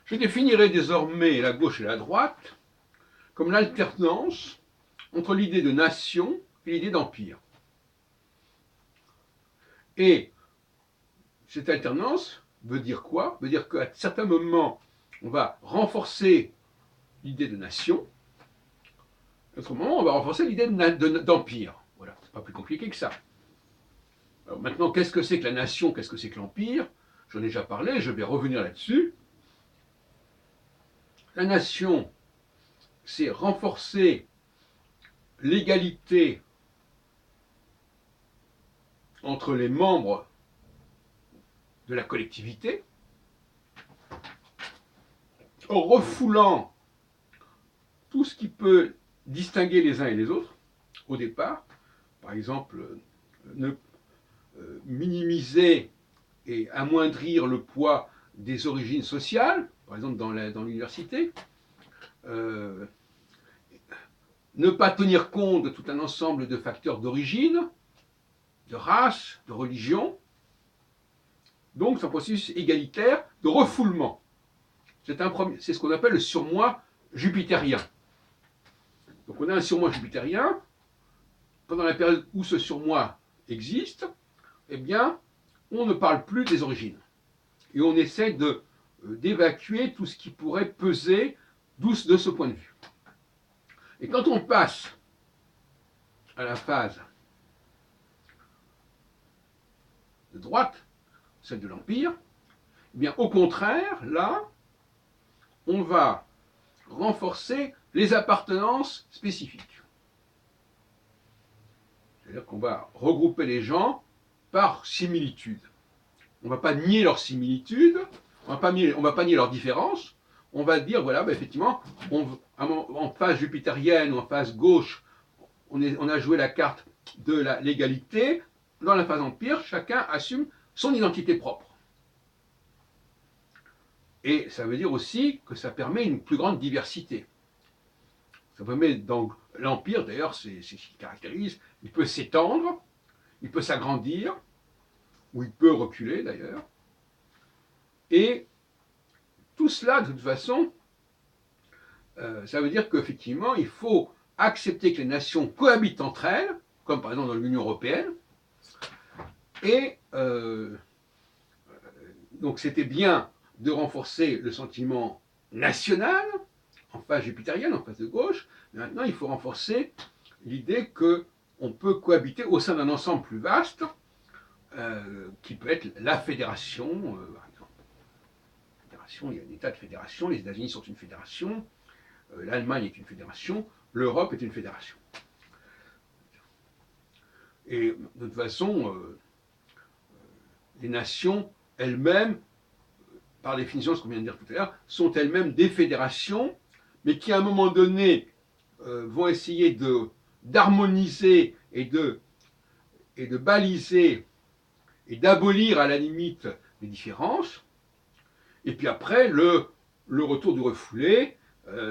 Je définirai désormais la gauche et la droite comme l'alternance entre l'idée de nation et l'idée d'empire. Et cette alternance veut dire quoi? Veut dire qu'à certains moments, on va renforcer l'idée de nation, à d'autres moments, on va renforcer l'idée d'empire. Voilà, c'est pas plus compliqué que ça. Alors maintenant, qu'est-ce que c'est que la nation? Qu'est-ce que c'est que l'empire? J'en ai déjà parlé, je vais revenir là-dessus. La nation, c'est renforcer l'égalité entre les membres de la collectivité, en refoulant tout ce qui peut distinguer les uns et les autres au départ. Par exemple, minimiser et amoindrir le poids des origines sociales, par exemple dans l'université, ne pas tenir compte de tout un ensemble de facteurs d'origine, de race, de religion. Donc c'est un processus égalitaire de refoulement. C'est ce qu'on appelle le surmoi jupitérien. Donc on a un surmoi jupitérien. Pendant la période où ce surmoi existe, eh bien, on ne parle plus des origines. Et on essaie d'évacuer tout ce qui pourrait peser de ce point de vue. Et quand on passe à la phase de droite, celle de l'Empire, eh bien, au contraire, là, on va renforcer les appartenances spécifiques. C'est-à-dire qu'on va regrouper les gens par similitude. On ne va pas nier leur similitude, on ne va pas nier leurs différences, on va dire, voilà, effectivement, en phase jupitérienne ou en phase gauche, on a joué la carte de l'égalité. Dans la phase empire, chacun assume son identité propre. Et ça veut dire aussi que ça permet une plus grande diversité. Ça permet donc l'empire, d'ailleurs, c'est ce qui caractérise, il peut s'étendre, il peut s'agrandir, ou il peut reculer d'ailleurs. Et tout cela, de toute façon, ça veut dire qu'effectivement, il faut accepter que les nations cohabitent entre elles, comme par exemple dans l'Union européenne. Et donc c'était bien de renforcer le sentiment national, en phase jupitérienne, en phase de gauche. Mais maintenant, il faut renforcer l'idée qu'on peut cohabiter au sein d'un ensemble plus vaste, qui peut être la fédération, par exemple. Fédération, il y a des tas de fédérations, les États-Unis sont une fédération, l'Allemagne est une fédération, l'Europe est une fédération. Et de toute façon, les nations elles-mêmes, par définition, ce qu'on vient de dire tout à l'heure, sont elles-mêmes des fédérations, mais qui à un moment donné vont essayer d'harmoniser et de baliser et d'abolir à la limite les différences. Et puis après, le retour du refoulé,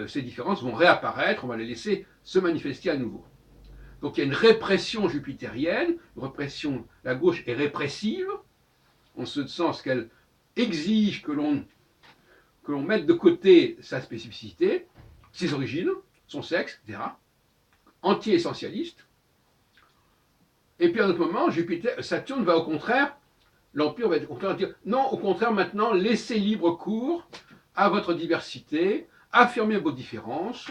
ces différences vont réapparaître, on va les laisser se manifester à nouveau. Donc il y a une répression jupitérienne, la gauche est répressive, en ce sens qu'elle exige que l'on mette de côté sa spécificité, ses origines, son sexe, etc. Anti-essentialiste. Et puis à un autre moment, Saturne va au contraire, l'Empire va au contraire dire non, au contraire, maintenant, laissez libre cours à votre diversité, affirmez vos différences,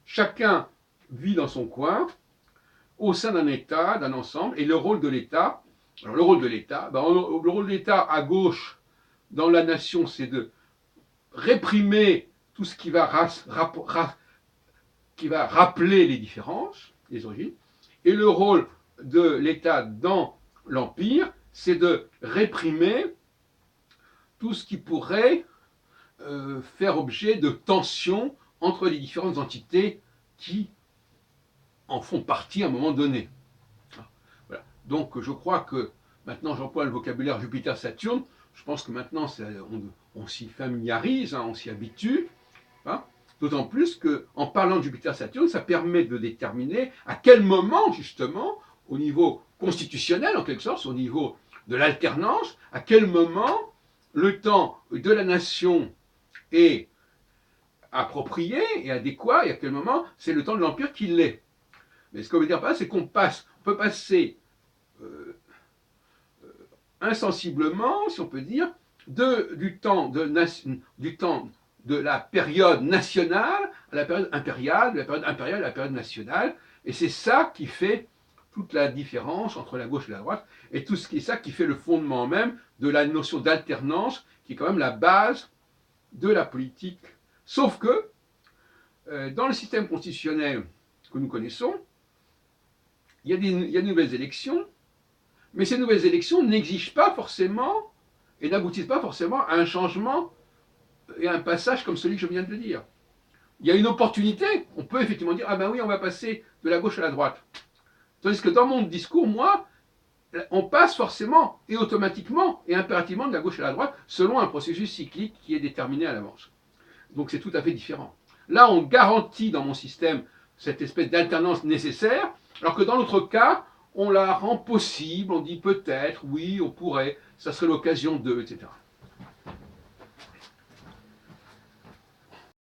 chacun vit dans son coin, au sein d'un État, d'un ensemble, et le rôle de l'État, alors le rôle de l'État, le rôle de l'État à gauche, dans la nation, c'est de réprimer tout ce qui va rappeler les différences, les origines, et le rôle de l'État dans l'Empire, c'est de réprimer tout ce qui pourrait faire objet de tensions entre les différentes entités qui en font partie à un moment donné. Voilà. Donc je crois que maintenant j'emploie le vocabulaire Jupiter-Saturne, je pense que maintenant on s'y familiarise, on s'y habitue, hein. D'autant plus qu'en parlant de Jupiter-Saturne, ça permet de déterminer à quel moment, justement, au niveau constitutionnel, en quelque sorte, au niveau de l'alternance, à quel moment le temps de la nation est approprié et adéquat, et à quel moment c'est le temps de l'Empire qui l'est. Mais ce qu'on veut dire par là, c'est qu'on peut passer insensiblement, si on peut dire, du temps de la période nationale à la période impériale, de la période impériale à la période nationale, et c'est ça qui fait toute la différence entre la gauche et la droite, et tout ce qui est ça qui fait le fondement même de la notion d'alternance, qui est quand même la base de la politique. Sauf que, dans le système constitutionnel que nous connaissons, il y a de nouvelles élections, mais ces nouvelles élections n'exigent pas forcément et n'aboutissent pas forcément à un changement et à un passage comme celui que je viens de dire. Il y a une opportunité, on peut effectivement dire, ah ben oui, on va passer de la gauche à la droite. Tandis que dans mon discours, moi, on passe forcément et automatiquement et impérativement de la gauche à la droite selon un processus cyclique qui est déterminé à l'avance. Donc c'est tout à fait différent. Là, on garantit dans mon système cette espèce d'alternance nécessaire, alors que dans l'autre cas, on la rend possible, on dit peut-être, oui, on pourrait, ça serait l'occasion de, etc.